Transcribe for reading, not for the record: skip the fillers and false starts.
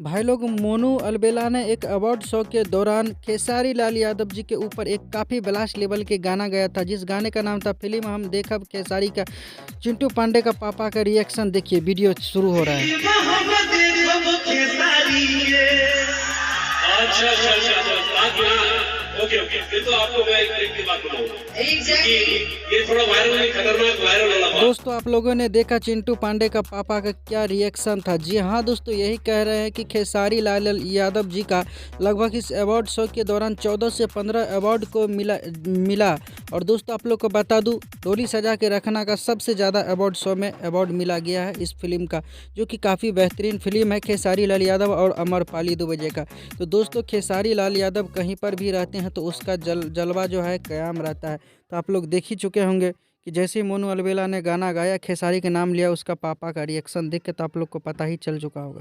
भाई लोग, मोनू अलबेला ने एक अवार्ड शो के दौरान खेसारी लाल यादव जी के ऊपर एक काफ़ी ब्लास्ट लेवल के गाना गाया था, जिस गाने का नाम था फिल्म हम देखब खेसारी का। चिंटू पांडे का पापा का रिएक्शन देखिए, वीडियो शुरू हो रहा है। अच्छा अच्छा अच्छा ओके ओके, फिर तो आपको मैं एक बात बताऊंगा। ये थोड़ा वायरल नहीं, खतरनाक वायरल वाला बात। दोस्तों, आप लोगों ने देखा चिंटू पांडे का पापा का क्या रिएक्शन था। जी हाँ दोस्तों, यही कह रहे हैं कि खेसारी लाल यादव जी का लगभग इस अवार्ड शो के दौरान 14 से 15 अवार्ड को मिला। और दोस्तों, आप लोग को बता दूं, डोली सजा के रखना का सबसे ज़्यादा अवार्ड शो में अवार्ड मिला गया है इस फिल्म का, जो कि काफ़ी बेहतरीन फिल्म है खेसारी लाल यादव और अमरपाली दुबे का। तो दोस्तों, खेसारी लाल यादव कहीं पर भी रहते हैं तो उसका जलवा जो है क़याम रहता है। तो आप लोग देख ही चुके होंगे कि जैसे ही मोनू अलबेला ने गाना गाया, खेसारी के नाम लिया, उसका पापा का रिएक्शन देख के तो आप लोग को पता ही चल चुका होगा।